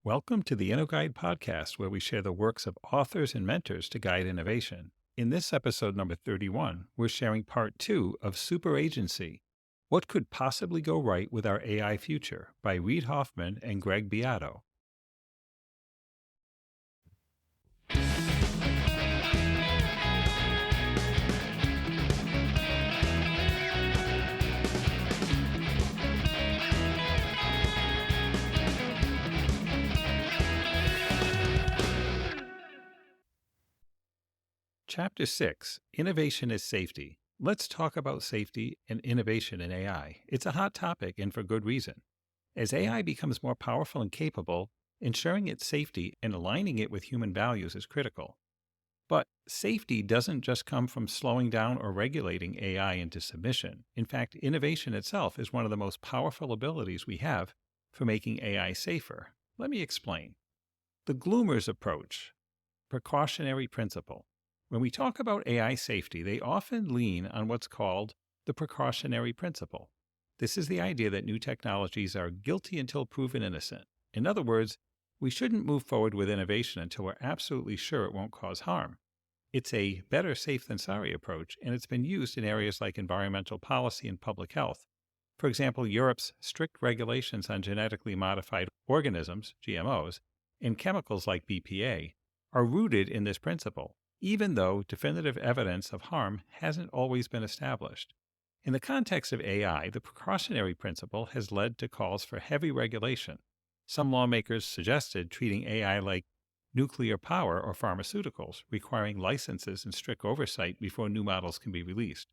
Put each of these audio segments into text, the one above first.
Welcome to the InnoGuide Podcast, where we share the works of authors and mentors to guide innovation. In this episode number 31, we're sharing part 2 of Superagency, What Could Possibly Go Right with Our AI Future by Reid Hoffman and Greg Beato. Chapter 6, Innovation is Safety. Let's talk about safety and innovation in AI. It's a hot topic, and for good reason. As AI becomes more powerful and capable, ensuring its safety and aligning it with human values is critical. But safety doesn't just come from slowing down or regulating AI into submission. In fact, innovation itself is one of the most powerful abilities we have for making AI safer. Let me explain. The Gloomer's approach, precautionary principle. When we talk about AI safety, they often lean on what's called the precautionary principle. This is the idea that new technologies are guilty until proven innocent. In other words, we shouldn't move forward with innovation until we're absolutely sure it won't cause harm. It's a better safe than sorry approach, and it's been used in areas like environmental policy and public health. For example, Europe's strict regulations on genetically modified organisms, GMOs, and chemicals like BPA are rooted in this principle, even though definitive evidence of harm hasn't always been established. In the context of AI, the precautionary principle has led to calls for heavy regulation. Some lawmakers suggested treating AI like nuclear power or pharmaceuticals, requiring licenses and strict oversight before new models can be released.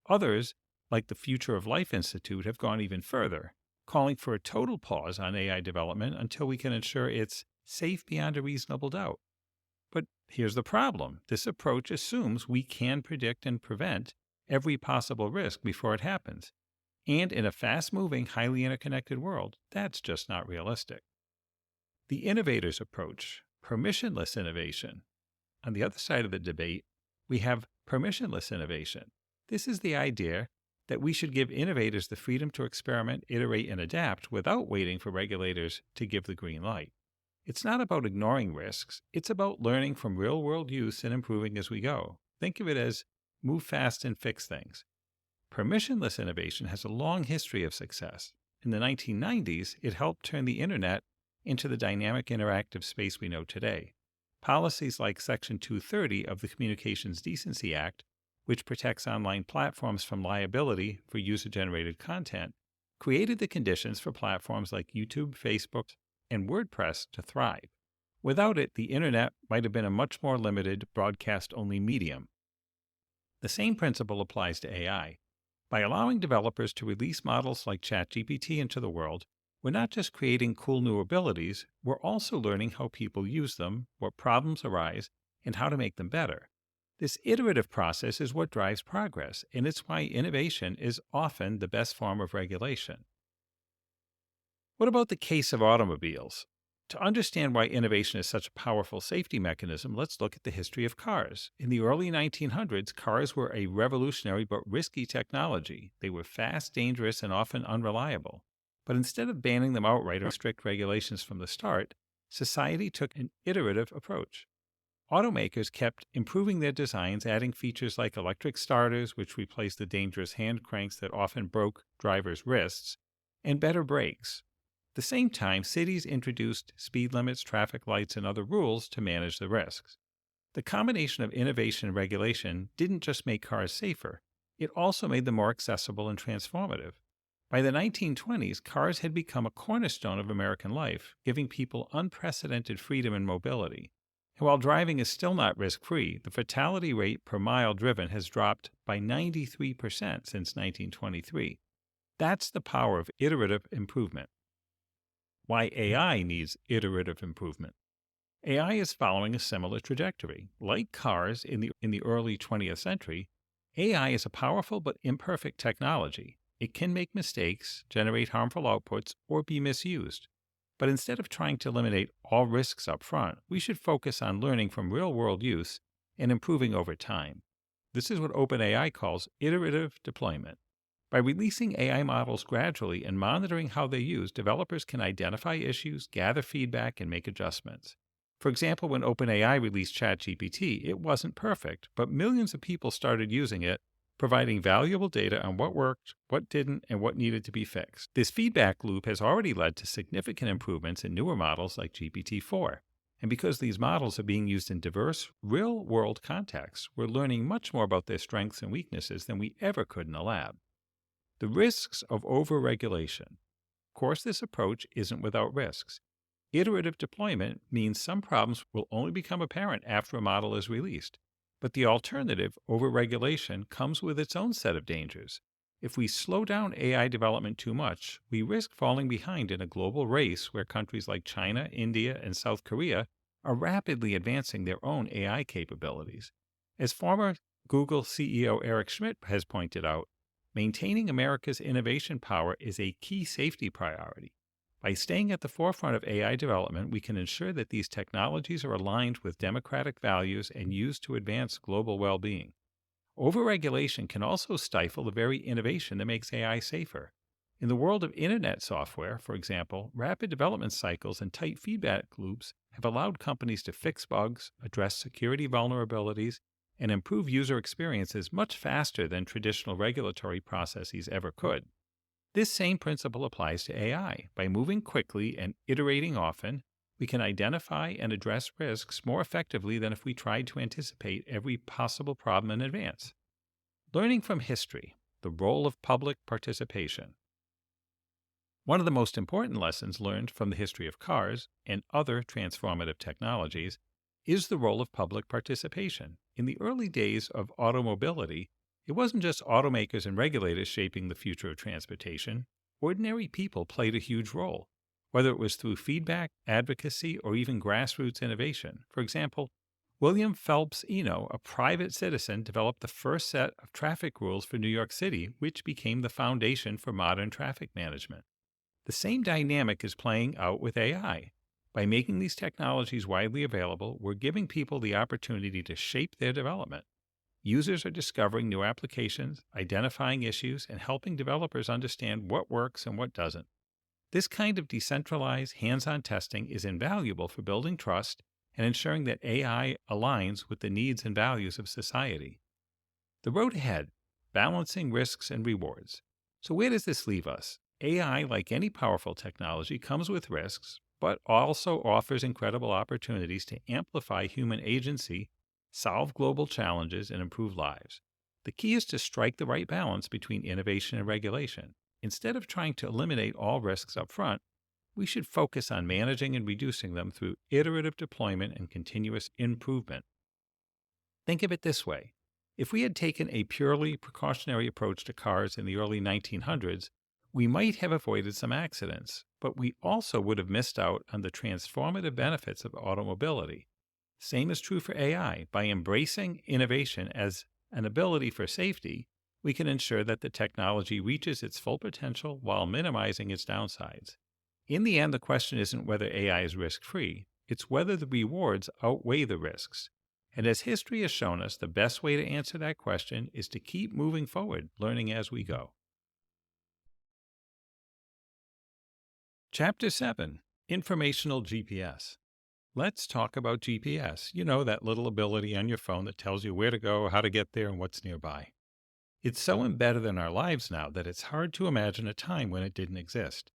Others, like the Future of Life Institute, have gone even further, calling for a total pause on AI development until we can ensure it's safe beyond a reasonable doubt. But here's the problem. This approach assumes we can predict and prevent every possible risk before it happens. And in a fast-moving, highly interconnected world, that's just not realistic. The innovator's approach, permissionless innovation. On the other side of the debate, we have permissionless innovation. This is the idea that we should give innovators the freedom to experiment, iterate, and adapt without waiting for regulators to give the green light. It's not about ignoring risks. It's about learning from real-world use and improving as we go. Think of it as move fast and fix things. Permissionless innovation has a long history of success. In the 1990s, it helped turn the Internet into the dynamic interactive space we know today. Policies like Section 230 of the Communications Decency Act, which protects online platforms from liability for user-generated content, created the conditions for platforms like YouTube, Facebook, and WordPress to thrive. Without it, the Internet might have been a much more limited broadcast-only medium. The same principle applies to AI. By allowing developers to release models like ChatGPT into the world, we're not just creating cool new abilities, we're also learning how people use them, what problems arise, and how to make them better. This iterative process is what drives progress, and it's why innovation is often the best form of regulation. What about the case of automobiles? To understand why innovation is such a powerful safety mechanism, let's look at the history of cars. In the early 1900s, cars were a revolutionary but risky technology. They were fast, dangerous, and often unreliable. But instead of banning them outright or strict regulations from the start, society took an iterative approach. Automakers kept improving their designs, adding features like electric starters, which replaced the dangerous hand cranks that often broke drivers' wrists, and better brakes. At the same time, cities introduced speed limits, traffic lights, and other rules to manage the risks. The combination of innovation and regulation didn't just make cars safer, it also made them more accessible and transformative. By the 1920s, cars had become a cornerstone of American life, giving people unprecedented freedom and mobility. And while driving is still not risk-free, the fatality rate per mile driven has dropped by 93% since 1923. That's the power of iterative improvement. Why AI needs iterative improvement. AI is following a similar trajectory. Like cars in the early 20th century, AI is a powerful but imperfect technology. It can make mistakes, generate harmful outputs, or be misused. But instead of trying to eliminate all risks up front, we should focus on learning from real-world use and improving over time. This is what OpenAI calls iterative deployment. By releasing AI models gradually and monitoring how they're used, developers can identify issues, gather feedback, and make adjustments. For example, when OpenAI released ChatGPT, it wasn't perfect, but millions of people started using it, providing valuable data on what worked, what didn't, and what needed to be fixed. This feedback loop has already led to significant improvements in newer models like GPT-4. And because these models are being used in diverse, real-world contexts, we're learning much more about their strengths and weaknesses than we ever could in a lab. The risks of overregulation. Of course, this approach isn't without risks. Iterative deployment means some problems will only become apparent after a model is released. But the alternative, overregulation, comes with its own set of dangers. If we slow down AI development too much, we risk falling behind in a global race where countries like China, India, and South Korea are rapidly advancing their own AI capabilities. As former Google CEO Eric Schmidt has pointed out, maintaining America's innovation power is a key safety priority. By staying at the forefront of AI development, we can ensure that these technologies are aligned with democratic values and used to advance global well-being. Overregulation can also stifle the very innovation that makes AI safer. In the world of internet software, for example, rapid development cycles and tight feedback loops have allowed companies to fix bugs, address security vulnerabilities, and improve user experiences much faster than traditional regulatory processes ever could. This same principle applies to AI. By moving quickly and iterating often, we can identify and address risks more effectively than if we tried to anticipate every possible problem in advance. Learning from history, the role of public participation. One of the most important lessons learned from the history of cars and other transformative technologies is the role of public participation. In the early days of automobility, it wasn't just automakers and regulators shaping the future of transportation. Ordinary people played a huge role, whether it was through feedback, advocacy, or even grassroots innovation. For example, William Phelps Eno, a private citizen, developed the first set of traffic rules for New York City, which became the foundation for modern traffic management. The same dynamic is playing out with AI. By making these technologies widely available, we're giving people the opportunity to shape their development. Users are discovering new applications, identifying issues, and helping developers understand what works and what doesn't. This kind of decentralized, hands-on testing is invaluable for building trust and ensuring that AI aligns with the needs and values of society. The road ahead, balancing risks and rewards. So where does this leave us? AI, like any powerful technology, comes with risks, but also offers incredible opportunities to amplify human agency, solve global challenges, and improve lives. The key is to strike the right balance between innovation and regulation. Instead of trying to eliminate all risks up front, we should focus on managing and reducing them through iterative deployment and continuous improvement. Think of it this way. If we had taken a purely precautionary approach to cars in the early 1900s, we might have avoided some accidents, but we also would have missed out on the transformative benefits of automobility. Same is true for AI. By embracing innovation as an ability for safety, we can ensure that the technology reaches its full potential while minimizing its downsides. In the end, the question isn't whether AI is risk-free, it's whether the rewards outweigh the risks. And as history has shown us, the best way to answer that question is to keep moving forward, learning as we go. Chapter 7, Informational GPS. Let's talk about GPS. You know, that little ability on your phone that tells you where to go, how to get there, and what's nearby. It's so embedded in our lives now that it's hard to imagine a time when it didn't exist.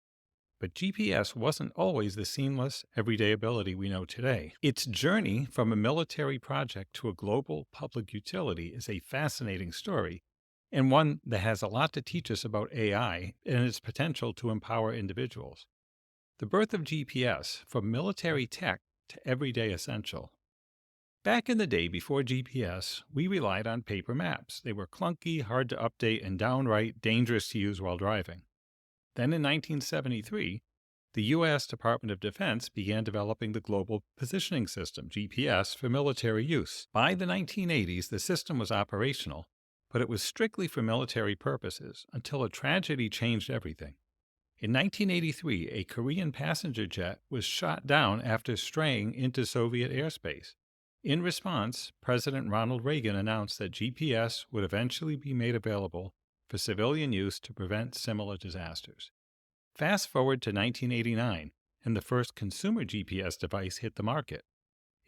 But GPS wasn't always the seamless, everyday ability we know today. Its journey from a military project to a global public utility is a fascinating story, and one that has a lot to teach us about AI and its potential to empower individuals. The birth of GPS, from military tech to everyday essential. Back in the day before GPS, we relied on paper maps. They were clunky, hard to update, and downright dangerous to use while driving. Then in 1973, the U.S. Department of Defense began developing the Global Positioning System, GPS, for military use. By the 1980s, the system was operational, but it was strictly for military purposes until a tragedy changed everything. In 1983, a Korean passenger jet was shot down after straying into Soviet airspace. In response, President Ronald Reagan announced that GPS would eventually be made available for for civilian use to prevent similar disasters. Fast forward to 1989, and the first consumer GPS device hit the market.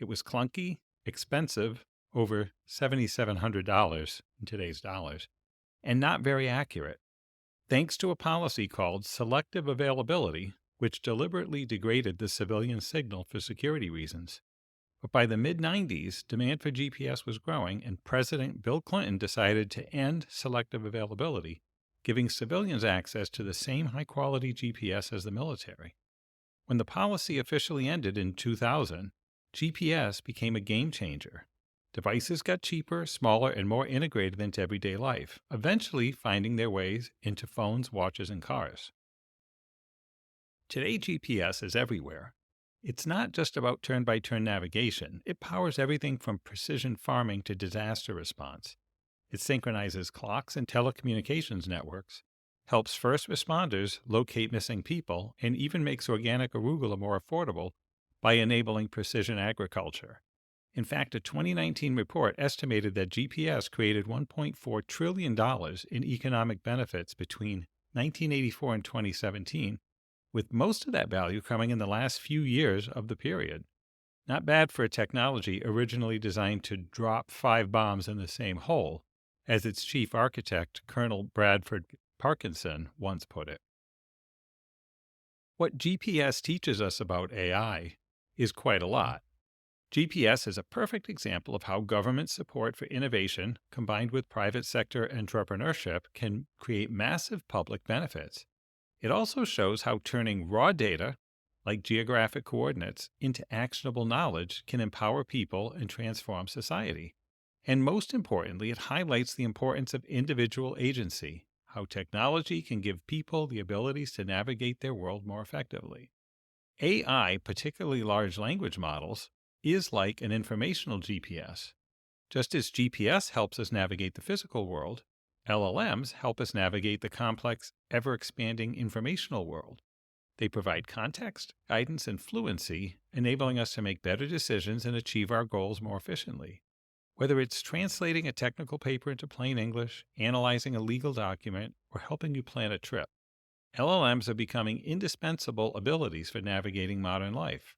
It was clunky, expensive, over $7,700 in today's dollars, and not very accurate. Thanks to a policy called selective availability, which deliberately degraded the civilian signal for security reasons. But by the mid-90s, demand for GPS was growing, and President Bill Clinton decided to end selective availability, giving civilians access to the same high-quality GPS as the military. When the policy officially ended in 2000, GPS became a game changer. Devices got cheaper, smaller, and more integrated into everyday life, eventually finding their ways into phones, watches, and cars. Today, GPS is everywhere. It's not just about turn-by-turn navigation. It powers everything from precision farming to disaster response. It synchronizes clocks and telecommunications networks, helps first responders locate missing people, and even makes organic arugula more affordable by enabling precision agriculture. In fact, a 2019 report estimated that GPS created $1.4 trillion in economic benefits between 1984 and 2017, with most of that value coming in the last few years of the period. Not bad for a technology originally designed to drop 5 bombs in the same hole, as its chief architect, Colonel Bradford Parkinson, once put it. What GPS teaches us about AI is quite a lot. GPS is a perfect example of how government support for innovation combined with private sector entrepreneurship can create massive public benefits. It also shows how turning raw data, like geographic coordinates, into actionable knowledge can empower people and transform society. And most importantly, it highlights the importance of individual agency, how technology can give people the abilities to navigate their world more effectively. AI, particularly large language models, is like an informational GPS. Just as GPS helps us navigate the physical world, LLMs help us navigate the complex, ever-expanding informational world. They provide context, guidance, and fluency, enabling us to make better decisions and achieve our goals more efficiently. Whether it's translating a technical paper into plain English, analyzing a legal document, or helping you plan a trip, LLMs are becoming indispensable abilities for navigating modern life.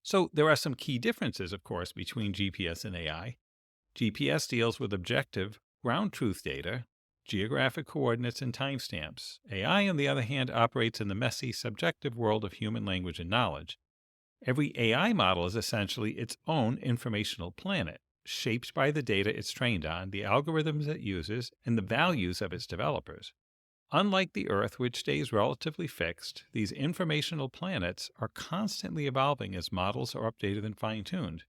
So there are some key differences, of course, between GPS and AI. GPS deals with objective, ground truth data, geographic coordinates, and timestamps. AI, on the other hand, operates in the messy, subjective world of human language and knowledge. Every AI model is essentially its own informational planet, shaped by the data it's trained on, the algorithms it uses, and the values of its developers. Unlike the Earth, which stays relatively fixed, these informational planets are constantly evolving as models are updated and fine-tuned.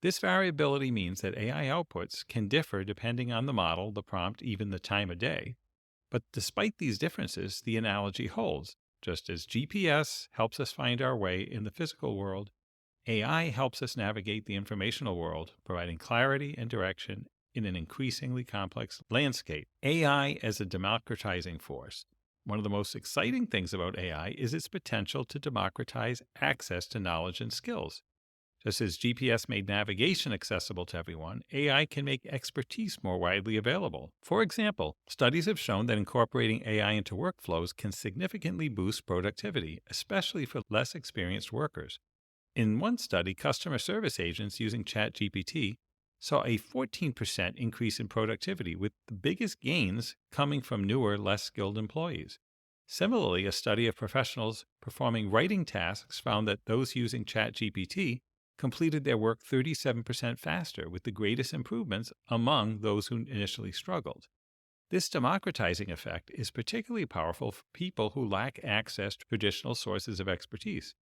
This variability means that AI outputs can differ depending on the model, the prompt, even the time of day. But despite these differences, the analogy holds. Just as GPS helps us find our way in the physical world, AI helps us navigate the informational world, providing clarity and direction in an increasingly complex landscape. AI as a democratizing force. One of the most exciting things about AI is its potential to democratize access to knowledge and skills. Just as GPS made navigation accessible to everyone, AI can make expertise more widely available. For example, studies have shown that incorporating AI into workflows can significantly boost productivity, especially for less experienced workers. In one study, customer service agents using ChatGPT saw a 14% increase in productivity, with the biggest gains coming from newer, less skilled employees. Similarly, a study of professionals performing writing tasks found that those using ChatGPT completed their work 37% faster, with the greatest improvements among those who initially struggled. This democratizing effect is particularly powerful for people who lack access to traditional sources of expertise.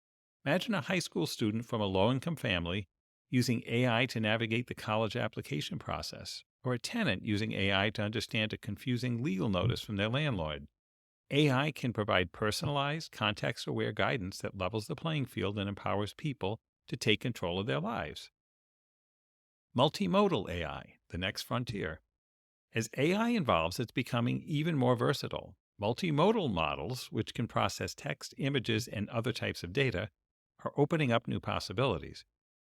Imagine a high school student from a low-income family using AI to navigate the college application process, or a tenant using AI to understand a confusing legal notice from their landlord. AI can provide personalized, context-aware guidance that levels the playing field and empowers people to take control of their lives. Multimodal AI, the next frontier. As AI evolves, it's becoming even more versatile. Multimodal models, which can process text, images, and other types of data, are opening up new possibilities.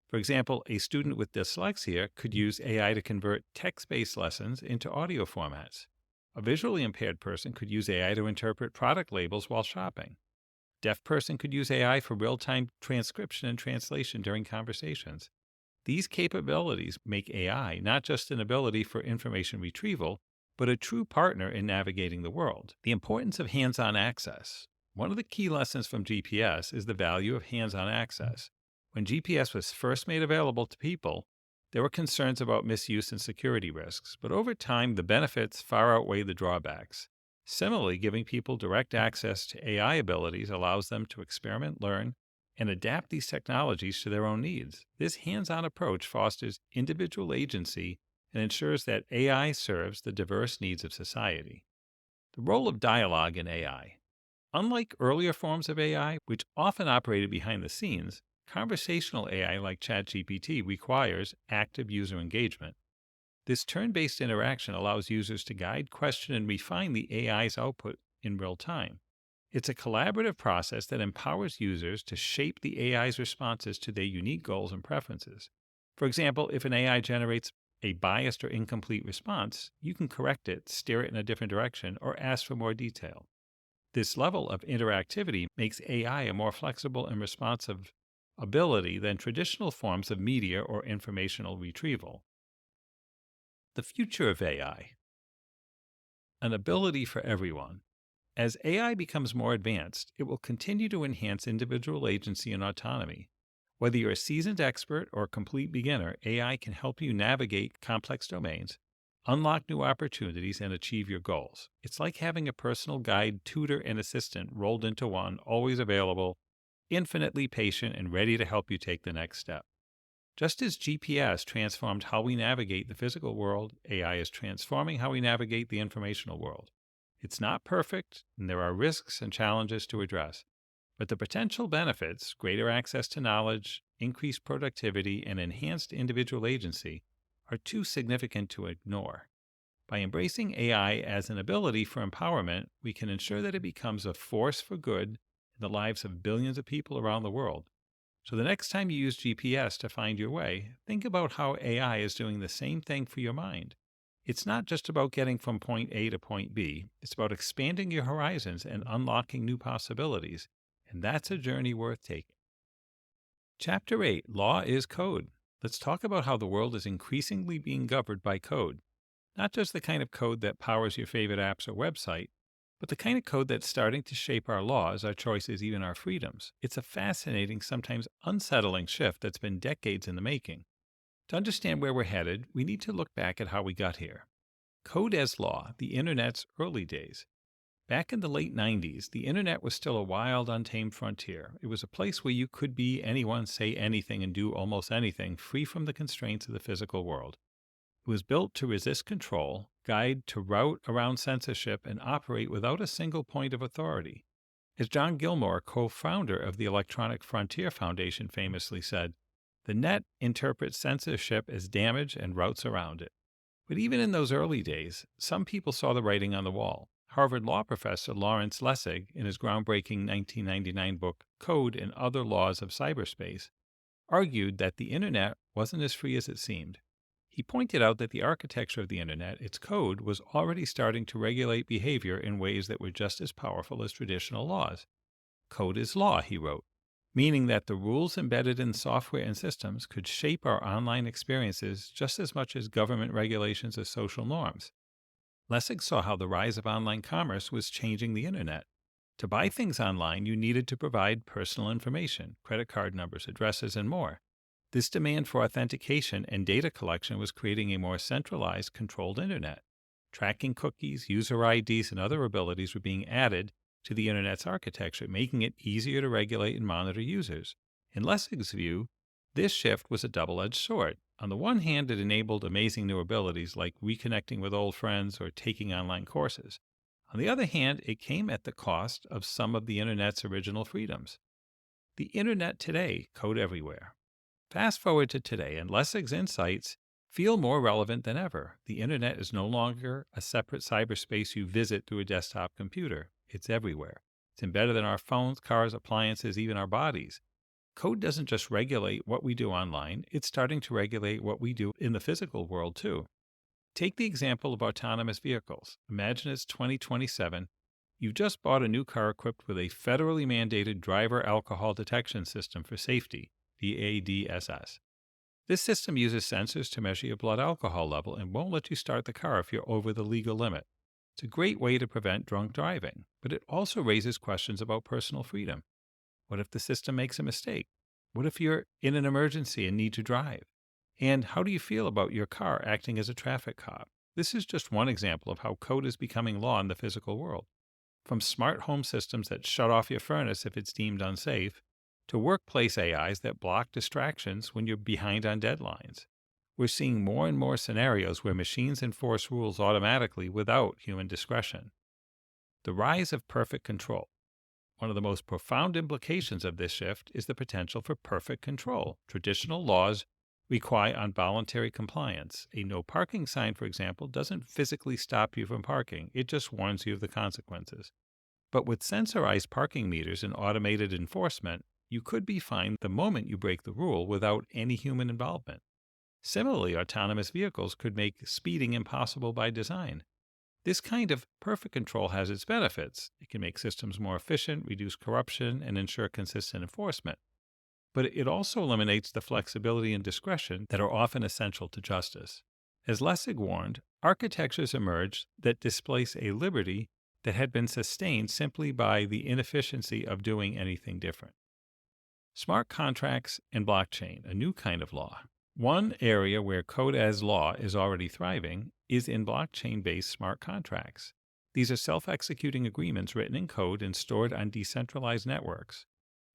For example, a student with dyslexia could use AI to convert text-based lessons into audio formats. A visually impaired person could use AI to interpret product labels while shopping. Deaf person could use AI for real-time transcription and translation during conversations. These capabilities make AI not just an ability for information retrieval, but a true partner in navigating the world. The importance of hands-on access. One of the key lessons from GPS is the value of hands-on access. When GPS was first made available to people, there were concerns about misuse and security risks, but over time, the benefits far outweigh the drawbacks. Similarly, giving people direct access to AI abilities allows them to experiment, learn, and adapt these technologies to their own needs. This hands-on approach fosters individual agency and ensures that AI serves the diverse needs of society. The role of dialogue in AI. Unlike earlier forms of AI, which often operated behind the scenes, conversational AI like ChatGPT requires active user engagement. This turn-based interaction allows users to guide, question, and refine the AI's output in real time. It's a collaborative process that empowers users to shape the AI's responses to their unique goals and preferences. For example, if an AI generates a biased or incomplete response, you can correct it, steer it in a different direction, or ask for more detail. This level of interactivity makes AI a more flexible and responsive ability than traditional forms of media or informational retrieval. The future of AI. An ability for everyone. As AI becomes more advanced, it will continue to enhance individual agency and autonomy. Whether you're a seasoned expert or a complete beginner, AI can help you navigate complex domains, unlock new opportunities, and achieve your goals. It's like having a personal guide, tutor, and assistant rolled into one, always available, infinitely patient, and ready to help you take the next step. Just as GPS transformed how we navigate the physical world, AI is transforming how we navigate the informational world. It's not perfect, and there are risks and challenges to address. But the potential benefits, greater access to knowledge, increased productivity, and enhanced individual agency, are too significant to ignore. By embracing AI as an ability for empowerment, we can ensure that it becomes a force for good in the lives of billions of people around the world. So the next time you use GPS to find your way, think about how AI is doing the same thing for your mind. It's not just about getting from point A to point B. It's about expanding your horizons and unlocking new possibilities. And that's a journey worth taking. Chapter 8, Law is Code. Let's talk about how the world is increasingly being governed by code. Not just the kind of code that powers your favorite apps or website, but the kind of code that's starting to shape our laws, our choices, even our freedoms. It's a fascinating, sometimes unsettling shift that's been decades in the making. To understand where we're headed, we need to look back at how we got here. Code as law, the Internet's early days. Back in the late 90s, the Internet was still a wild, untamed frontier. It was a place where you could be anyone, say anything, and do almost anything, free from the constraints of the physical world. It was built to resist control, guide to route around censorship, and operate without a single point of authority. As John Gilmore, co-founder of the Electronic Frontier Foundation, famously said, "The net interprets censorship as damage and routes around it." But even in those early days, some people saw the writing on the wall. Harvard law professor Lawrence Lessig, in his groundbreaking 1999 book, Code and Other Laws of Cyberspace, argued that the Internet wasn't as free as it seemed. He pointed out that the architecture of the Internet, its code, was already starting to regulate behavior in ways that were just as powerful as traditional laws. Code is law, he wrote, meaning that the rules embedded in software and systems could shape our online experiences just as much as government regulations or social norms. Lessig saw how the rise of online commerce was changing the Internet. To buy things online, you needed to provide personal information, credit card numbers, addresses, and more. This demand for authentication and data collection was creating a more centralized, controlled Internet. Tracking cookies, user IDs, and other abilities were being added to the Internet's architecture, making it easier to regulate and monitor users. In Lessig's view, this shift was a double-edged sword. On the one hand, it enabled amazing new abilities like reconnecting with old friends or taking online courses. On the other hand, it came at the cost of some of the Internet's original freedoms. The Internet today, code everywhere. Fast forward to today, and Lessig's insights feel more relevant than ever. The Internet is no longer a separate cyberspace you visit through a desktop computer. It's everywhere. It's embedded in our phones, cars, appliances, even our bodies. Code doesn't just regulate what we do online, it's starting to regulate what we do in the physical world too. Take the example of autonomous vehicles. Imagine it's 2027. You've just bought a new car equipped with a federally mandated driver alcohol detection system for safety, the ADSS. This system uses sensors to measure your blood alcohol level and won't let you start the car if you're over the legal limit. It's a great way to prevent drunk driving, but it also raises questions about personal freedom. What if the system makes a mistake? What if you're in an emergency and need to drive? And how do you feel about your car acting as a traffic cop? This is just one example of how code is becoming law in the physical world. From smart home systems that shut off your furnace if it's deemed unsafe, to workplace AIs that block distractions when you're behind on deadlines. We're seeing more and more scenarios where machines enforce rules automatically without human discretion. The rise of perfect control. One of the most profound implications of this shift is the potential for perfect control. Traditional laws require voluntary compliance. A no parking sign, for example, doesn't physically stop you from parking. It just warns you of the consequences. But with sensorized parking meters and automated enforcement, you could be fined the moment you break the rule without any human involvement. Similarly, autonomous vehicles could make speeding impossible by design. This kind of perfect control has its benefits. It can make systems more efficient, reduce corruption, and ensure consistent enforcement. But it also eliminates the flexibility and discretion that are often essential to justice. As Lessig warned, architectures emerge that displace a liberty that had been sustained simply by the inefficiency of doing anything different. Smart contracts and blockchain, a new kind of law. One area where code as law is already thriving is in blockchain-based smart contracts. These are self-executing agreements written in code and stored on decentralized networks.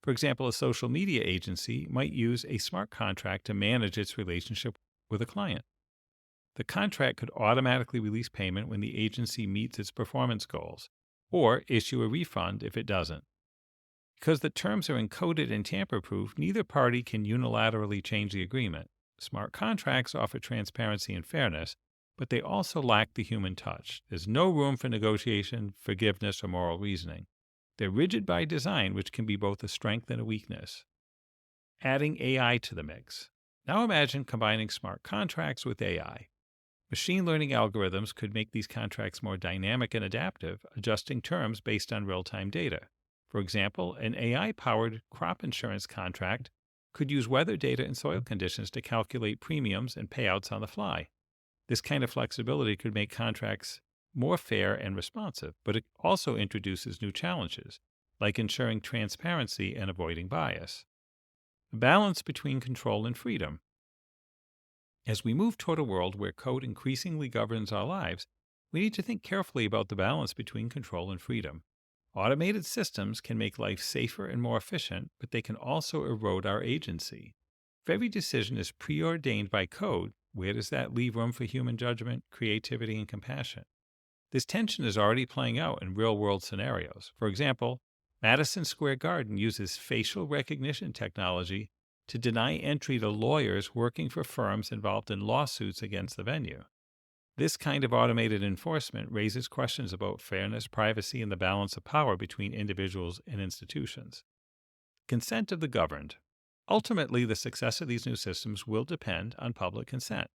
For example, a social media agency might use a smart contract to manage its relationship with a client. The contract could automatically release payment when the agency meets its performance goals, or issue a refund if it doesn't. Because the terms are encoded and tamper-proof, neither party can unilaterally change the agreement. Smart contracts offer transparency and fairness, but they also lack the human touch. There's no room for negotiation, forgiveness, or moral reasoning. They're rigid by design, which can be both a strength and a weakness. Adding AI to the mix. Now imagine combining smart contracts with AI. Machine learning algorithms could make these contracts more dynamic and adaptive, adjusting terms based on real-time data. For example, an AI-powered crop insurance contract could use weather data and soil conditions to calculate premiums and payouts on the fly. This kind of flexibility could make contracts more fair and responsive, but it also introduces new challenges, like ensuring transparency and avoiding bias. The balance between control and freedom. As we move toward a world where code increasingly governs our lives, we need to think carefully about the balance between control and freedom. Automated systems can make life safer and more efficient, but they can also erode our agency. If every decision is preordained by code, where does that leave room for human judgment, creativity, and compassion? This tension is already playing out in real-world scenarios. For example, Madison Square Garden uses facial recognition technology to deny entry to lawyers working for firms involved in lawsuits against the venue. This kind of automated enforcement raises questions about fairness, privacy, and the balance of power between individuals and institutions. Consent of the governed. Ultimately, the success of these new systems will depend on public consent.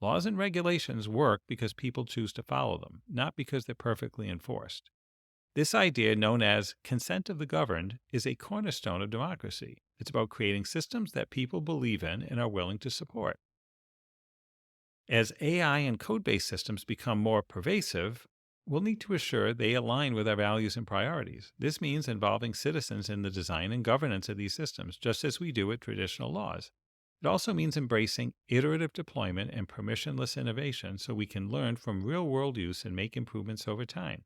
Laws and regulations work because people choose to follow them, not because they're perfectly enforced. This idea, known as consent of the governed, is a cornerstone of democracy. It's about creating systems that people believe in and are willing to support. As AI and code-based systems become more pervasive, we'll need to assure they align with our values and priorities. This means involving citizens in the design and governance of these systems, just as we do with traditional laws. It also means embracing iterative deployment and permissionless innovation so we can learn from real-world use and make improvements over time.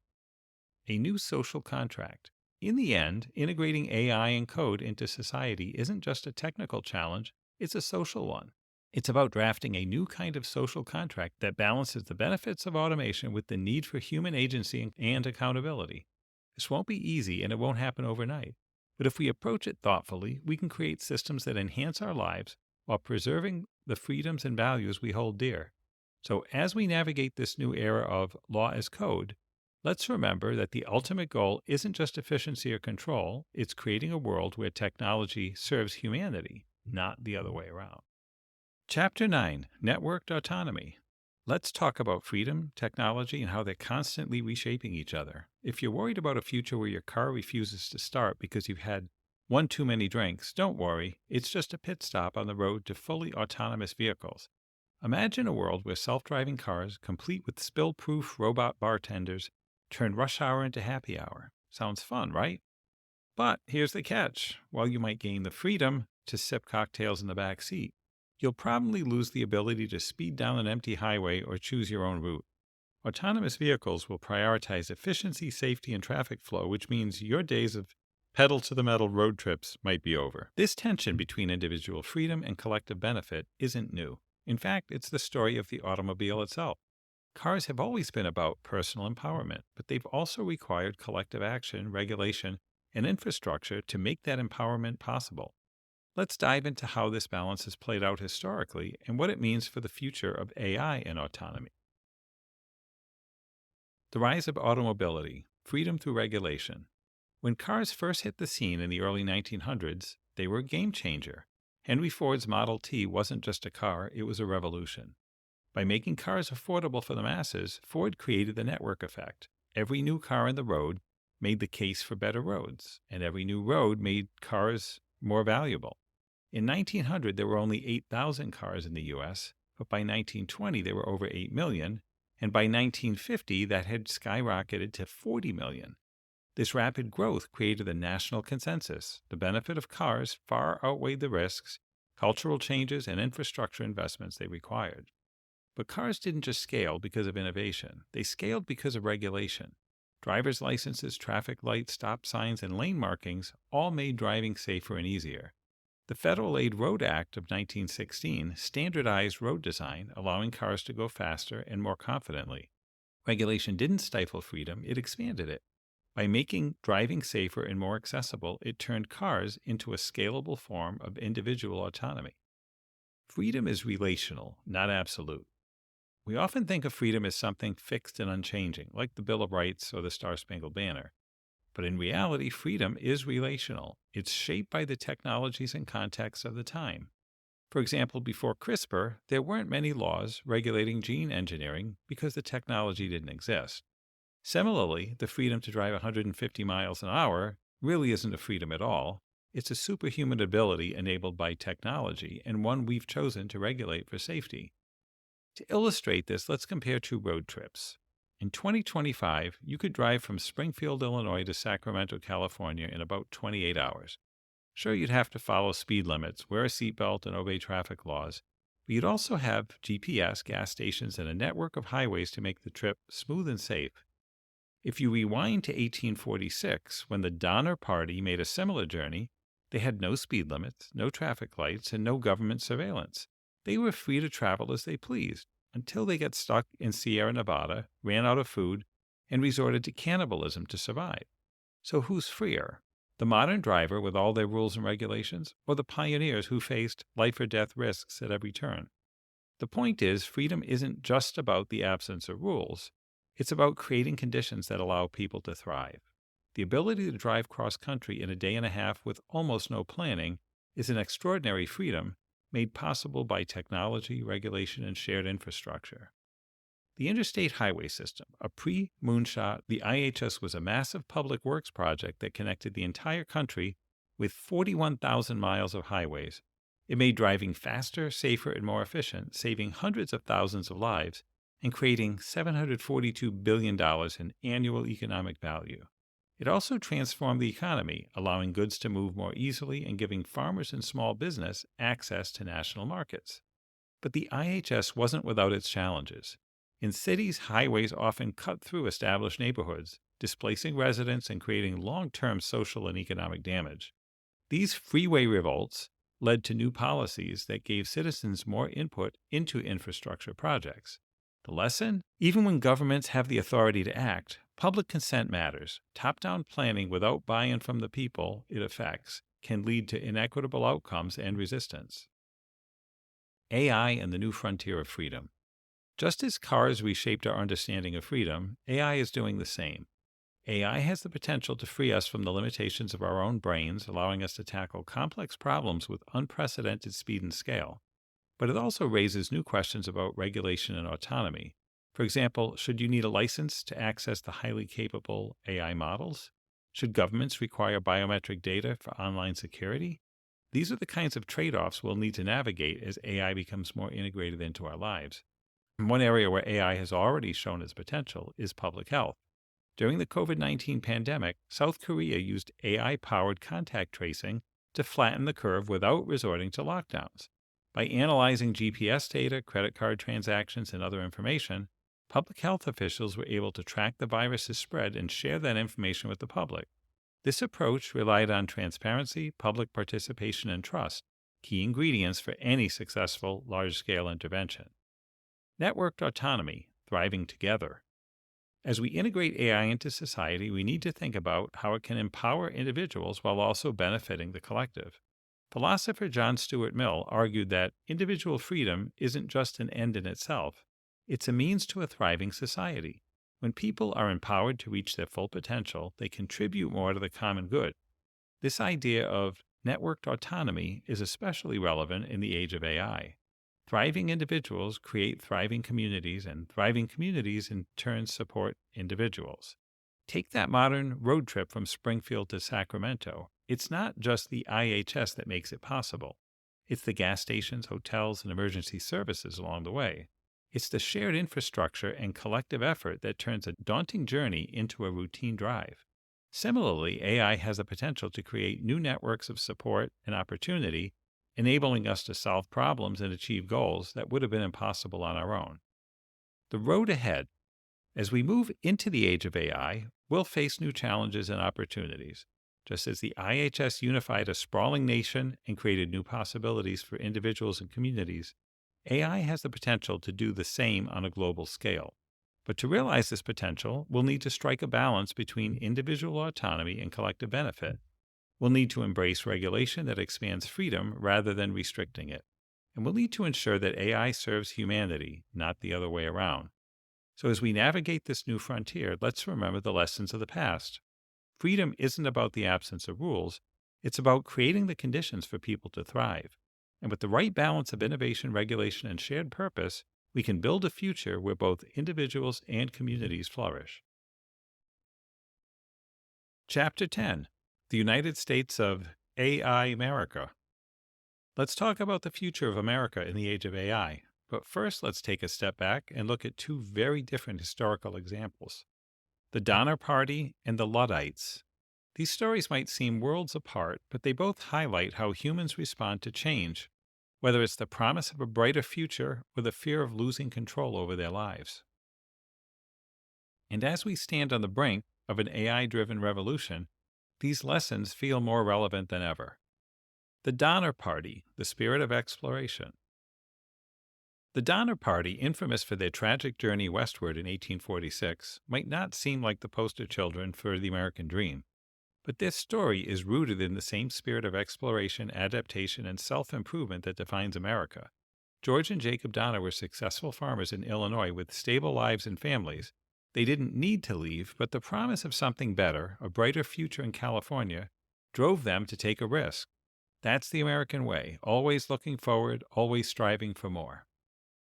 A new social contract. In the end, integrating AI and code into society isn't just a technical challenge, it's a social one. It's about drafting a new kind of social contract that balances the benefits of automation with the need for human agency and accountability. This won't be easy and it won't happen overnight. But if we approach it thoughtfully, we can create systems that enhance our lives while preserving the freedoms and values we hold dear. So as we navigate this new era of law as code, let's remember that the ultimate goal isn't just efficiency or control, it's creating a world where technology serves humanity, not the other way around. Chapter 9. Networked Autonomy. Let's talk about freedom, technology, and how they're constantly reshaping each other. If you're worried about a future where your car refuses to start because you've had one too many drinks, don't worry. It's just a pit stop on the road to fully autonomous vehicles. Imagine a world where self-driving cars, complete with spill-proof robot bartenders, turn rush hour into happy hour. Sounds fun, right? But here's the catch. While you might gain the freedom to sip cocktails in the back seat, you'll probably lose the ability to speed down an empty highway or choose your own route. Autonomous vehicles will prioritize efficiency, safety, and traffic flow, which means your days of pedal-to-the-metal road trips might be over. This tension between individual freedom and collective benefit isn't new. In fact, it's the story of the automobile itself. Cars have always been about personal empowerment, but they've also required collective action, regulation, and infrastructure to make that empowerment possible. Let's dive into how this balance has played out historically and what it means for the future of AI and autonomy. The rise of automobility, freedom through regulation. When cars first hit the scene in the early 1900s, they were a game changer. Henry Ford's Model T wasn't just a car, it was a revolution. By making cars affordable for the masses, Ford created the network effect. Every new car on the road made the case for better roads, and every new road made cars more valuable. In 1900, there were only 8,000 cars in the U.S., but by 1920, there were over 8 million, and by 1950, that had skyrocketed to 40 million. This rapid growth created a national consensus. The benefit of cars far outweighed the risks, cultural changes, and infrastructure investments they required. But cars didn't just scale because of innovation. They scaled because of regulation. Driver's licenses, traffic lights, stop signs, and lane markings all made driving safer and easier. The Federal Aid Road Act of 1916 standardized road design, allowing cars to go faster and more confidently. Regulation didn't stifle freedom, it expanded it. By making driving safer and more accessible, it turned cars into a scalable form of individual autonomy. Freedom is relational, not absolute. We often think of freedom as something fixed and unchanging, like the Bill of Rights or the Star-Spangled Banner. But in reality, freedom is relational. It's shaped by the technologies and contexts of the time. For example, before CRISPR, there weren't many laws regulating gene engineering because the technology didn't exist. Similarly, the freedom to drive 150 miles an hour really isn't a freedom at all. It's a superhuman ability enabled by technology and one we've chosen to regulate for safety. To illustrate this, let's compare two road trips. In 2025, you could drive from Springfield, Illinois to Sacramento, California in about 28 hours. Sure, you'd have to follow speed limits, wear a seatbelt, and obey traffic laws, but you'd also have GPS, gas stations, and a network of highways to make the trip smooth and safe. If you rewind to 1846, when the Donner Party made a similar journey, they had no speed limits, no traffic lights, and no government surveillance. They were free to travel as they pleased, until they got stuck in Sierra Nevada, ran out of food, and resorted to cannibalism to survive. So who's freer? The modern driver with all their rules and regulations, or the pioneers who faced life-or-death risks at every turn? The point is, freedom isn't just about the absence of rules. It's about creating conditions that allow people to thrive. The ability to drive cross-country in a day and a half with almost no planning is an extraordinary freedom made possible by technology, regulation, and shared infrastructure. The Interstate Highway System, a pre-moonshot, the IHS was a massive public works project that connected the entire country with 41,000 miles of highways. It made driving faster, safer, and more efficient, saving hundreds of thousands of lives and creating $742 billion in annual economic value. It also transformed the economy, allowing goods to move more easily and giving farmers and small business access to national markets. But the IHS wasn't without its challenges. In cities, highways often cut through established neighborhoods, displacing residents and creating long-term social and economic damage. These freeway revolts led to new policies that gave citizens more input into infrastructure projects. The lesson? Even when governments have the authority to act, public consent matters. Top-down planning without buy-in from the people it affects can lead to inequitable outcomes and resistance. AI and the new frontier of freedom. Just as cars reshaped our understanding of freedom, AI is doing the same. AI has the potential to free us from the limitations of our own brains, allowing us to tackle complex problems with unprecedented speed and scale. But it also raises new questions about regulation and autonomy. For example, should you need a license to access the highly capable AI models? Should governments require biometric data for online security? These are the kinds of trade-offs we'll need to navigate as AI becomes more integrated into our lives. And one area where AI has already shown its potential is public health. During the COVID-19 pandemic, South Korea used AI-powered contact tracing to flatten the curve without resorting to lockdowns. By analyzing GPS data, credit card transactions, and other information, public health officials were able to track the virus's spread and share that information with the public. This approach relied on transparency, public participation, and trust, key ingredients for any successful large-scale intervention. Networked autonomy, thriving together. As we integrate AI into society, we need to think about how it can empower individuals while also benefiting the collective. Philosopher John Stuart Mill argued that individual freedom isn't just an end in itself, it's a means to a thriving society. When people are empowered to reach their full potential, they contribute more to the common good. This idea of networked autonomy is especially relevant in the age of AI. Thriving individuals create thriving communities, and thriving communities in turn support individuals. Take that modern road trip from Springfield to Sacramento. It's not just the IHS that makes it possible. It's the gas stations, hotels, and emergency services along the way. It's the shared infrastructure and collective effort that turns a daunting journey into a routine drive. Similarly, AI has the potential to create new networks of support and opportunity, enabling us to solve problems and achieve goals that would have been impossible on our own. The road ahead. As we move into the age of AI, we'll face new challenges and opportunities. Just as the IHS unified a sprawling nation and created new possibilities for individuals and communities, AI has the potential to do the same on a global scale. But to realize this potential, we'll need to strike a balance between individual autonomy and collective benefit. We'll need to embrace regulation that expands freedom rather than restricting it. And we'll need to ensure that AI serves humanity, not the other way around. So as we navigate this new frontier, let's remember the lessons of the past. Freedom isn't about the absence of rules. It's about creating the conditions for people to thrive. And with the right balance of innovation, regulation, and shared purpose, we can build a future where both individuals and communities flourish. Chapter 10. The United States of AI America. Let's talk about the future of America in the age of AI. But first, let's take a step back and look at two very different historical examples. The Donner Party and the Luddites. These stories might seem worlds apart, but they both highlight how humans respond to change, whether it's the promise of a brighter future or the fear of losing control over their lives. And as we stand on the brink of an AI-driven revolution, these lessons feel more relevant than ever. The Donner Party, the spirit of exploration. The Donner Party, infamous for their tragic journey westward in 1846, might not seem like the poster children for the American dream. But this story is rooted in the same spirit of exploration, adaptation, and self-improvement that defines America. George and Jacob Donner were successful farmers in Illinois with stable lives and families. They didn't need to leave, but the promise of something better, a brighter future in California, drove them to take a risk. That's the American way, always looking forward, always striving for more.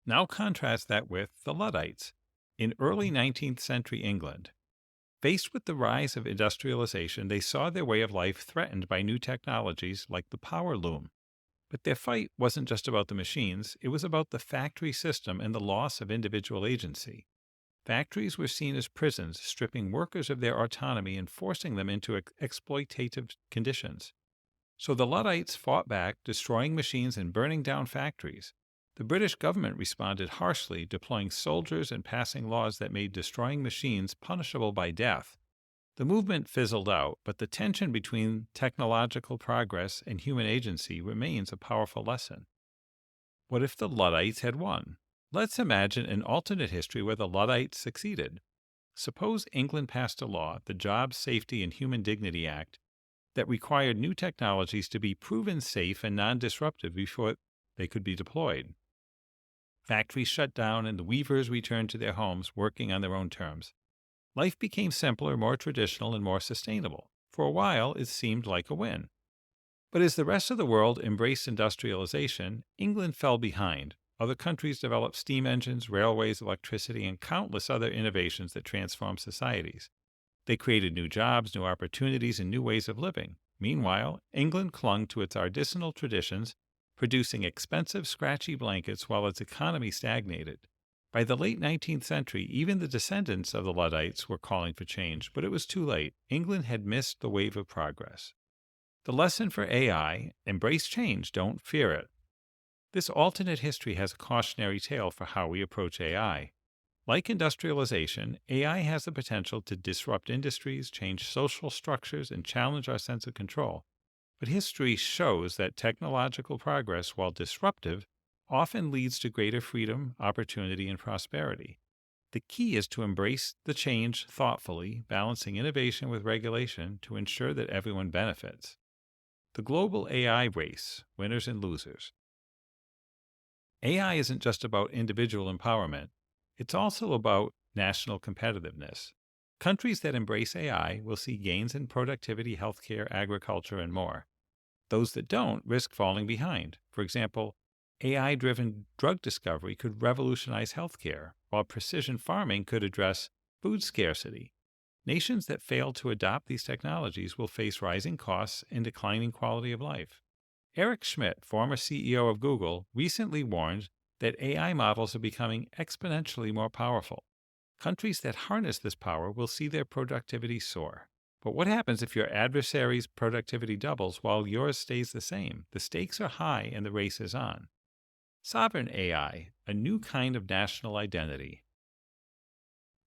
Now contrast that with the Luddites in early 19th century England. Faced with the rise of industrialization, they saw their way of life threatened by new technologies like the power loom. But their fight wasn't just about the machines, it was about the factory system and the loss of individual agency. Factories were seen as prisons, stripping workers of their autonomy and forcing them into exploitative conditions. So the Luddites fought back, destroying machines and burning down factories. The British government responded harshly, deploying soldiers and passing laws that made destroying machines punishable by death. The movement fizzled out, but the tension between technological progress and human agency remains a powerful lesson. What if the Luddites had won? Let's imagine an alternate history where the Luddites succeeded. Suppose England passed a law, the Jobs, Safety, and Human Dignity Act, that required new technologies to be proven safe and non-disruptive before they could be deployed. Factories shut down and the weavers returned to their homes, working on their own terms. Life became simpler, more traditional, and more sustainable. For a while, it seemed like a win. But as the rest of the world embraced industrialization, England fell behind. Other countries developed steam engines, railways, electricity, and countless other innovations that transformed societies. They created new jobs, new opportunities, and new ways of living. Meanwhile, England clung to its artisanal traditions, producing expensive, scratchy blankets while its economy stagnated. By the late 19th century, even the descendants of the Luddites were calling for change, but it was too late. England had missed the wave of progress. The lesson for AI: embrace change, don't fear it. This alternate history has a cautionary tale for how we approach AI. Like industrialization, AI has the potential to disrupt industries, change social structures, and challenge our sense of control. But history shows that technological progress, while disruptive, often leads to greater freedom, opportunity, and prosperity. The key is to embrace the change thoughtfully, balancing innovation with regulation to ensure that everyone benefits. The global AI race: winners and losers. AI isn't just about individual empowerment, it's also about national competitiveness. Countries that embrace AI will see gains in productivity, healthcare, agriculture, and more. Those that don't risk falling behind. For example, AI-driven drug discovery could revolutionize healthcare, while precision farming could address food scarcity. Nations that fail to adopt these technologies will face rising costs and declining quality of life. Eric Schmidt, former CEO of Google, recently warned that AI models are becoming exponentially more powerful. Countries that harness this power will see their productivity soar. But what happens if your adversary's productivity doubles while yours stays the same? The stakes are high and the race is on. Sovereign AI, a new kind of national identity.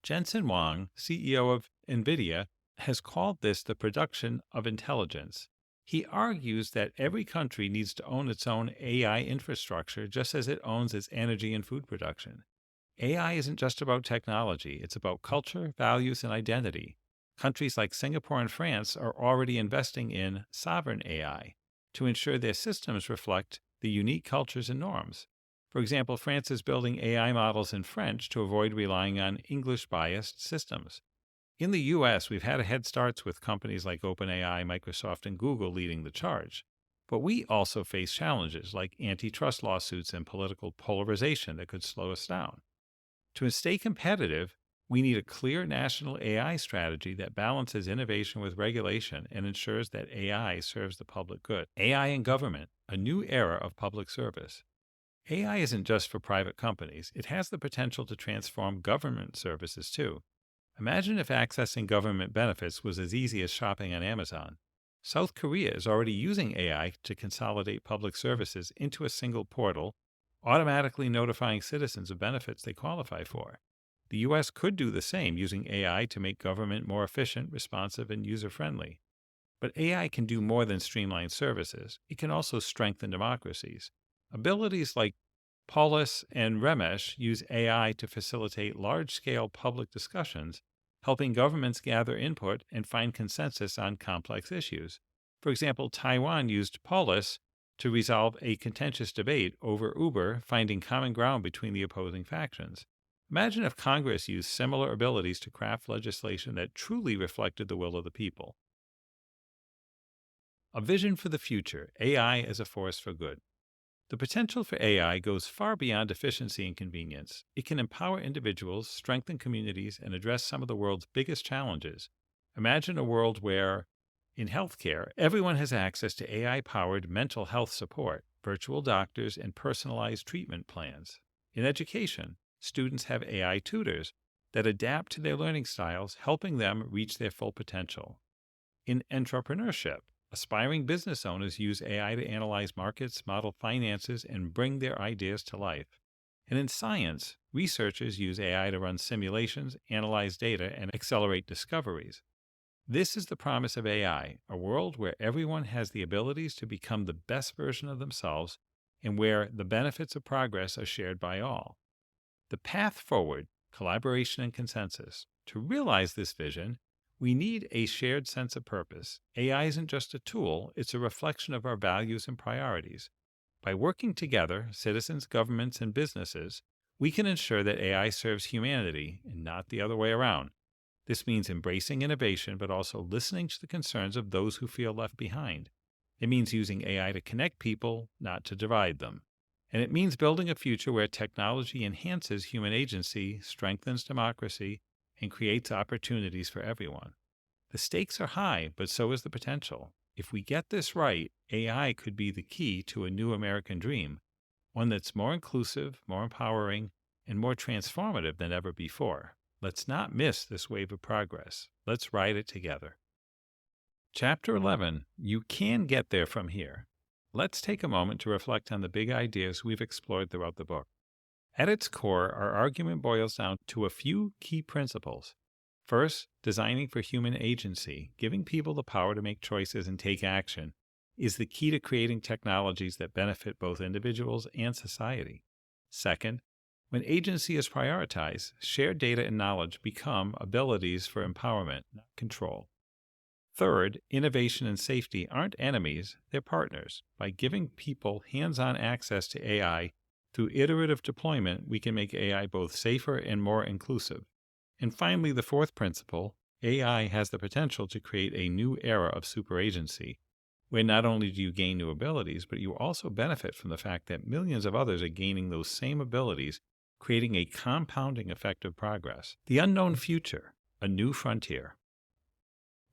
Jensen Huang, CEO of NVIDIA, has called this the production of intelligence. He argues that every country needs to own its own AI infrastructure just as it owns its energy and food production. AI isn't just about technology, it's about culture, values, and identity. Countries like Singapore and France are already investing in sovereign AI to ensure their systems reflect the unique cultures and norms. For example, France is building AI models in French to avoid relying on English-biased systems. In the U.S., we've had a head start with companies like OpenAI, Microsoft, and Google leading the charge. But we also face challenges like antitrust lawsuits and political polarization that could slow us down. To stay competitive, we need a clear national AI strategy that balances innovation with regulation and ensures that AI serves the public good. AI in government, a new era of public service. AI isn't just for private companies. It has the potential to transform government services too. Imagine if accessing government benefits was as easy as shopping on Amazon. South Korea is already using AI to consolidate public services into a single portal, automatically notifying citizens of benefits they qualify for. The U.S. could do the same, using AI to make government more efficient, responsive, and user-friendly. But AI can do more than streamline services. It can also strengthen democracies. Abilities like Paulus and Ramesh use AI to facilitate large-scale public discussions, helping governments gather input and find consensus on complex issues. For example, Taiwan used Paulus to resolve a contentious debate over Uber, finding common ground between the opposing factions. Imagine if Congress used similar abilities to craft legislation that truly reflected the will of the people. A vision for the future: AI as a force for good. The potential for AI goes far beyond efficiency and convenience. It can empower individuals, strengthen communities, and address some of the world's biggest challenges. Imagine a world where, in healthcare, everyone has access to AI-powered mental health support, virtual doctors, and personalized treatment plans. In education, students have AI tutors that adapt to their learning styles, helping them reach their full potential. In entrepreneurship, aspiring business owners use AI to analyze markets, model finances, and bring their ideas to life. And in science, researchers use AI to run simulations, analyze data, and accelerate discoveries. This is the promise of AI, a world where everyone has the abilities to become the best version of themselves and where the benefits of progress are shared by all. The path forward: collaboration and consensus. To realize this vision, we need a shared sense of purpose. AI isn't just a tool, it's a reflection of our values and priorities. By working together, citizens, governments, and businesses, we can ensure that AI serves humanity and not the other way around. This means embracing innovation, but also listening to the concerns of those who feel left behind. It means using AI to connect people, not to divide them. And it means building a future where technology enhances human agency, strengthens democracy, and creates opportunities for everyone. The stakes are high, but so is the potential. If we get this right, AI could be the key to a new American dream, one that's more inclusive, more empowering, and more transformative than ever before. Let's not miss this wave of progress. Let's ride it together. Chapter 11, You Can Get There From Here. Let's take a moment to reflect on the big ideas we've explored throughout the book. At its core, our argument boils down to a few key principles. First, designing for human agency, giving people the power to make choices and take action, is the key to creating technologies that benefit both individuals and society. Second, when agency is prioritized, shared data and knowledge become abilities for empowerment, not control. Third, innovation and safety aren't enemies, they're partners. By giving people hands-on access to AI through iterative deployment, we can make AI both safer and more inclusive. And finally, the fourth principle, AI has the potential to create a new era of superagency, where not only do you gain new abilities, but you also benefit from the fact that millions of others are gaining those same abilities, creating a compounding effect of progress. The unknown future, a new frontier.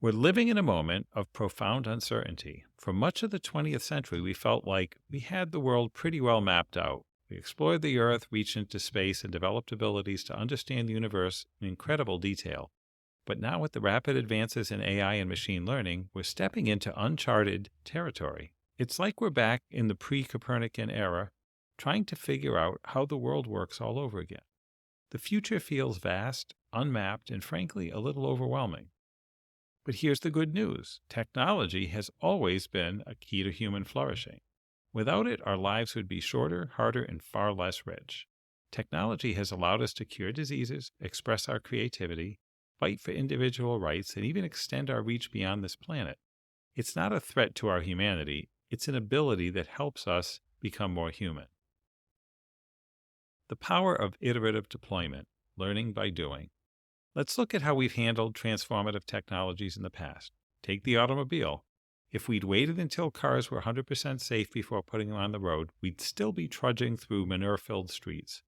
We're living in a moment of profound uncertainty. For much of the 20th century, we felt like we had the world pretty well mapped out. We explored the Earth, reached into space, and developed abilities to understand the universe in incredible detail. But now with the rapid advances in AI and machine learning, we're stepping into uncharted territory. It's like we're back in the pre-Copernican era, trying to figure out how the world works all over again. The future feels vast, unmapped, and frankly, a little overwhelming. But here's the good news. Technology has always been a key to human flourishing. Without it, our lives would be shorter, harder, and far less rich. Technology has allowed us to cure diseases, express our creativity, fight for individual rights, and even extend our reach beyond this planet. It's not a threat to our humanity. It's an ability that helps us become more human. The power of iterative deployment, learning by doing. Let's look at how we've handled transformative technologies in the past. Take the automobile. If we'd waited until cars were 100% safe before putting them on the road, we'd still be trudging through manure-filled streets.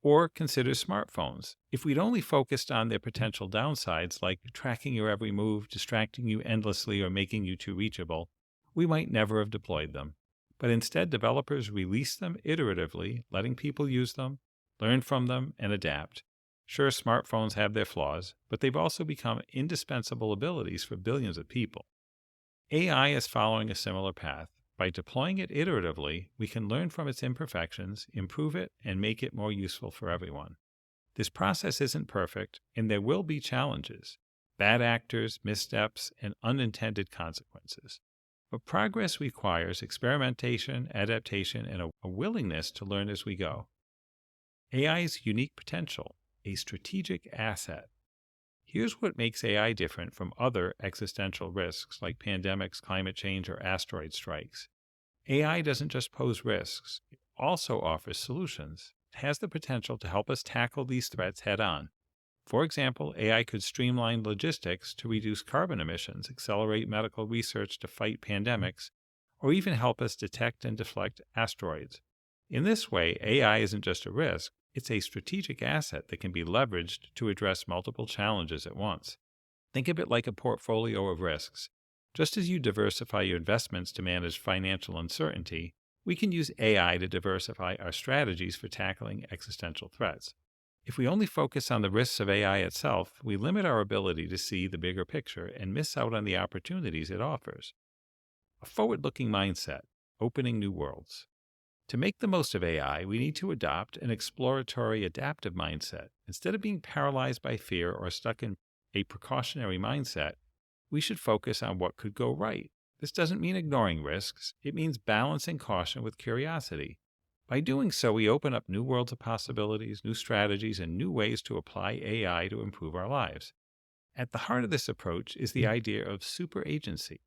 Or consider smartphones. If we'd only focused on their potential downsides, like tracking your every move, distracting you endlessly, or making you too reachable, we might never have deployed them. But instead, developers released them iteratively, letting people use them, learn from them, and adapt. Sure, smartphones have their flaws, but they've also become indispensable abilities for billions of people. AI is following a similar path. By deploying it iteratively, we can learn from its imperfections, improve it, and make it more useful for everyone. This process isn't perfect, and there will be challenges, bad actors, missteps, and unintended consequences. But progress requires experimentation, adaptation, and a willingness to learn as we go. AI's unique potential, a strategic asset. Here's what makes AI different from other existential risks like pandemics, climate change, or asteroid strikes. AI doesn't just pose risks, it also offers solutions. It has the potential to help us tackle these threats head-on. For example, AI could streamline logistics to reduce carbon emissions, accelerate medical research to fight pandemics, or even help us detect and deflect asteroids. In this way, AI isn't just a risk, it's a strategic asset that can be leveraged to address multiple challenges at once. Think of it like a portfolio of risks. Just as you diversify your investments to manage financial uncertainty, we can use AI to diversify our strategies for tackling existential threats. If we only focus on the risks of AI itself, we limit our ability to see the bigger picture and miss out on the opportunities it offers. A forward-looking mindset, opening new worlds. To make the most of AI, we need to adopt an exploratory, adaptive mindset. Instead of being paralyzed by fear or stuck in a precautionary mindset, we should focus on what could go right. This doesn't mean ignoring risks. It means balancing caution with curiosity. By doing so, we open up new worlds of possibilities, new strategies, and new ways to apply AI to improve our lives. At the heart of this approach is the idea of superagency.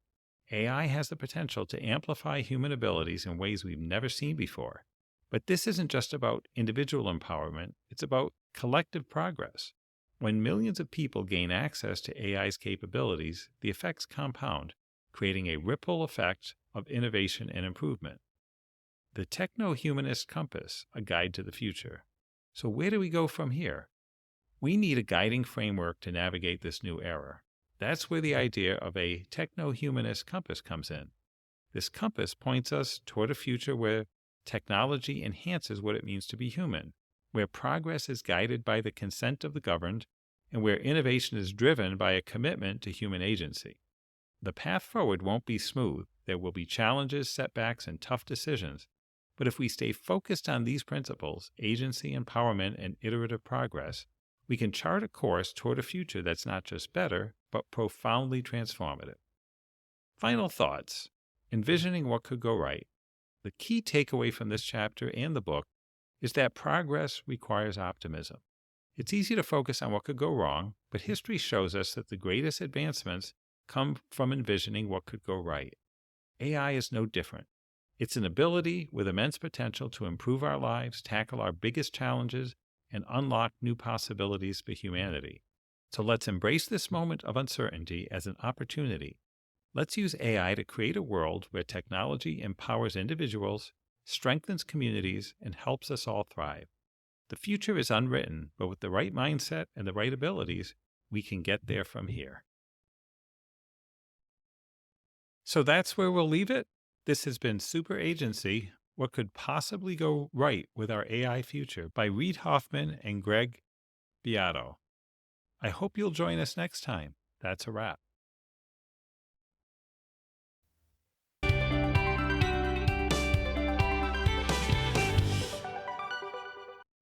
AI has the potential to amplify human abilities in ways we've never seen before. But this isn't just about individual empowerment, it's about collective progress. When millions of people gain access to AI's capabilities, the effects compound, creating a ripple effect of innovation and improvement. The Techno-Humanist Compass, a guide to the future. So where do we go from here? We need a guiding framework to navigate this new era. That's where the idea of a Techno-Humanist Compass comes in. This compass points us toward a future where technology enhances what it means to be human, where progress is guided by the consent of the governed, and where innovation is driven by a commitment to human agency. The path forward won't be smooth. There will be challenges, setbacks, and tough decisions. But if we stay focused on these principles, agency, empowerment, and iterative progress, we can chart a course toward a future that's not just better, but profoundly transformative. Final thoughts. Envisioning what could go right. The key takeaway from this chapter and the book is that progress requires optimism. It's easy to focus on what could go wrong, but history shows us that the greatest advancements come from envisioning what could go right. AI is no different. It's an ability with immense potential to improve our lives, tackle our biggest challenges, and unlock new possibilities for humanity. So let's embrace this moment of uncertainty as an opportunity. Let's use AI to create a world where technology empowers individuals, strengthens communities, and helps us all thrive. The future is unwritten, but with the right mindset and the right abilities, we can get there from here. So that's where we'll leave it. This has been Superagency, What Could Possibly Go Right with Our AI Future by Reid Hoffman and Beato. I hope you'll join us next time. That's a wrap.